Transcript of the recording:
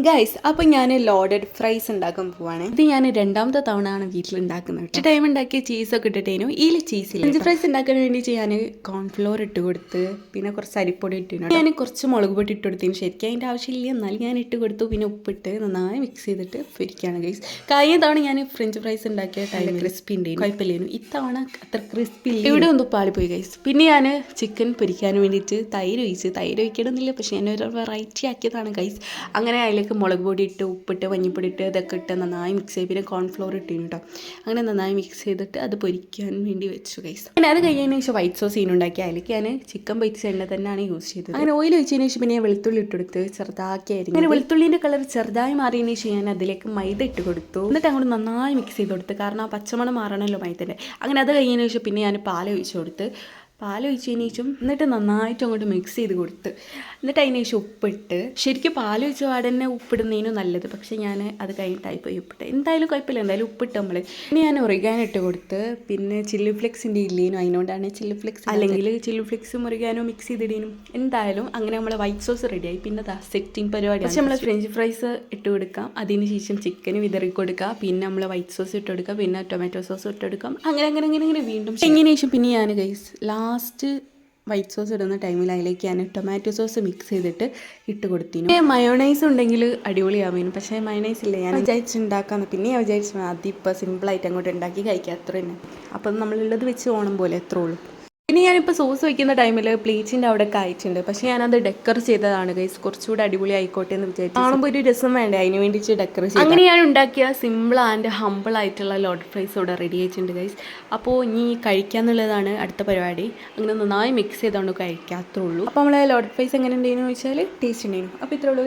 Guys അപ്പോൾ ഞാൻ loaded fries ഉണ്ടാക്കാൻ പോവാണ്. ഇത് ഞാൻ രണ്ടാമത്തെ തവണയാണ് വീട്ടിലുണ്ടാക്കുന്നത്. ഒരു ടൈം ഉണ്ടാക്കിയ ചീസൊക്കെ ഇട്ടിട്ടേനു ഇതിൽ ചീസില്ല. ഫ്രഞ്ച് ഫ്രൈസ് ഉണ്ടാക്കാൻ വേണ്ടിയിട്ട് ഞാൻ കോൺഫ്ലോർ ഇട്ട് കൊടുത്ത് പിന്നെ കുറച്ച് അരിപ്പൊടി ഇട്ടിരുന്നു. ഞാൻ കുറച്ച് മുളക് പൊടി ഇട്ട് കൊടുത്തതിന് ശരിക്കും അതിൻ്റെ ആവശ്യമില്ല, എന്നാലും ഞാൻ ഇട്ട് കൊടുത്തു. പിന്നെ ഉപ്പിട്ട് നന്നായി മിക്സ് ചെയ്തിട്ട് പൊരിക്കുകയാണ് ഗൈസ്. കഴിഞ്ഞ തവണ ഞാൻ ഫ്രഞ്ച് ഫ്രൈസ് ഉണ്ടാക്കിയ ടൈം ക്രിസ്പി ഉണ്ടായിരുന്നു, കുഴപ്പമില്ലായിരുന്നു. ഇത്തവണ അത്ര ക്രിസ്പി ഇല്ല, ഇവിടെ ഒന്ന് പാളിപ്പോയി ഗൈസ്. പിന്നെ ഞാൻ ചിക്കൻ പൊരിക്കാൻ വേണ്ടിയിട്ട് തൈര് ഒഴിക്കണമെന്നില്ല, പക്ഷേ ഞാനൊരു വെറൈറ്റി ആക്കിയതാണ് ഗൈസ്. അങ്ങനെ അതിലേക്ക് മുളക് പൊടി ഇട്ട് ഉപ്പിട്ട് മഞ്ഞൾപ്പൊടി ഇട്ട് ഇതൊക്കെ ഇട്ട് നന്നായി മിക്സ് ചെയ്ത് പിന്നെ കോൺഫ്ലോർ ഇട്ടിരുന്നു കേട്ടോ. അങ്ങനെ നന്നായി മിക്സ് ചെയ്തിട്ട് അത് പൊരിക്കാൻ വേണ്ടി വെച്ചു ഗൈസ്. അങ്ങനെ അത് കഴിഞ്ഞതിന് ശേഷം വൈറ്റ് സോസ് ഉണ്ടാക്കി അതിലേക്ക് ഞാൻ ചിക്കൻ പൊരിച്ച എണ്ണ തന്നെയാണ് യൂസ് ചെയ്തത്. അങ്ങനെ ഓയിൽ ഒഴിച്ചതിന് ശേഷം പിന്നെ ഞാൻ വെളുത്തുള്ളി ഇട്ടെടുത്ത് ചെറുതാക്കിയായിരുന്നു. അങ്ങനെ വെളുത്തുള്ളിൻ്റെ കളർ ചെറുതായി മാറിയതിന് ശേഷം ഞാൻ അതിലേക്ക് മൈദ ഇട്ട് കൊടുത്തു. എന്നിട്ട് അങ്ങോട്ട് നന്നായി മിക്സ് ചെയ്ത് കൊടുത്ത്, കാരണം ആ പച്ചമണം മാറണമല്ലോ മൈദൻ്റെ. അങ്ങനെ അത് കഴിഞ്ഞതിന് ശേഷം പിന്നെ ഞാൻ പാൽ ഒഴിച്ച് കൊടുത്ത്, പാലൊഴിച്ചതിന് ശേഷം എന്നിട്ട് നന്നായിട്ട് അങ്ങോട്ട് മിക്സ് ചെയ്ത് കൊടുത്ത്, എന്നിട്ട് അതിന് ശേഷം ഉപ്പിട്ട്. ശരിക്കും പാലൊഴിച്ച പാടെ തന്നെ ഉപ്പിടുന്നതിനും നല്ലത്, പക്ഷേ ഞാൻ അത് കഴിഞ്ഞിട്ടായി പോയി ഉപ്പിട്ട്. എന്തായാലും കുഴപ്പമില്ല, എന്തായാലും ഉപ്പിട്ട് നമ്മൾ. പിന്നെ ഞാൻ ഒറിഗാനോ ഇട്ട് കൊടുത്ത്, പിന്നെ ചില്ലി ഫ്ലെക്സിൻ്റെ ഇല്ലേനും, അതിനോണ്ടാണ് ചില്ലി ഫ്ലെക്സ്, അല്ലെങ്കിൽ ചില്ലി ഫ്ലെക്സും ഒറിഗാനോ മിക്സ് ചെയ്തിടേനും. എന്തായാലും അങ്ങനെ നമ്മൾ വൈറ്റ് സോസ് റെഡിയായി. പിന്നെ സെറ്റിംഗ് പരിപാടി, പക്ഷേ നമ്മൾ ഫ്രഞ്ച് ഫ്രൈസ് ഇട്ട് കൊടുക്കാം, അതിന് ശേഷം ചിക്കന് വിതറി കൊടുക്കുക, പിന്നെ നമ്മൾ വൈറ്റ് സോസ് ഇട്ട് കൊടുക്കുക, പിന്നെ ടൊമാറ്റോ സോസ് ഇട്ട് കൊടുക്കാം. അങ്ങനെ വീണ്ടും എങ്ങനെ ശേഷം പിന്നെ ഞാൻ ഗൈസ് ലാസ്റ്റ് വൈറ്റ് സോസ് ഇടുന്ന ടൈമിൽ അതിലേക്ക് ഞാൻ ടൊമാറ്റോ സോസ് മിക്സ് ചെയ്തിട്ട് ഇട്ട് കൊടുത്തിരുന്നു. മയോണൈസ് ഉണ്ടെങ്കിൽ അടിപൊളിയാവുന്നു, പക്ഷേ മയോണൈസ് ഇല്ല. ഞാൻ വിചാരിച്ചുണ്ടാക്കാമെന്ന്, പിന്നെ ഞാൻ വിചാരിച്ചു അതിപ്പോൾ സിമ്പിളായിട്ട് അങ്ങോട്ട് ഉണ്ടാക്കി കഴിക്കുക, അത്ര തന്നെ. അപ്പം നമ്മളുള്ളത് വെച്ച് ഓണം പോലെ എത്ര ഉള്ളൂ. പിന്നെ ഞാനിപ്പോൾ സോസ് വയ്ക്കുന്ന ടൈമിൽ പ്ലേറ്റിൻ്റെ അവിടെ കായ്ച്ചിട്ടുണ്ട്, പക്ഷേ ഞാനത് ഡെക്കർ ചെയ്തതാണ് ഗൈസ്, കുറച്ചുകൂടെ അടിപൊളി ആയിക്കോട്ടെ എന്ന് വിചാരിച്ചു. കാണുമ്പോൾ ഒരു രസം വേണ്ടേ, അതിന് വേണ്ടിയിട്ട് ഡെക്കർ ചെയ്തു. അങ്ങനെ ഞാൻ ഉണ്ടാക്കിയ സിമ്പിൾ ആൻഡ് ഹമ്പിൾ ആയിട്ടുള്ള ലോഡഡ് ഫ്രൈസ് ഇവിടെ റെഡി ആയിട്ടുണ്ട് ഗൈസ്. അപ്പോൾ ഇനി കഴിക്കാന്നുള്ളതാണ് അടുത്ത പരിപാടി. അങ്ങനെ നന്നായി മിക്സ് ചെയ്തുകൊണ്ട് കഴിക്കാത്തേ ഉള്ളൂ. അപ്പോൾ നമ്മളെ ലോഡഡ് ഫ്രൈസ് എങ്ങനെ ഉണ്ടായിരുന്നു ചോദിച്ചാൽ ടേസ്റ്റ് ഉണ്ടായിരുന്നു. അപ്പോൾ ഇത്രേ ഉള്ളൂ.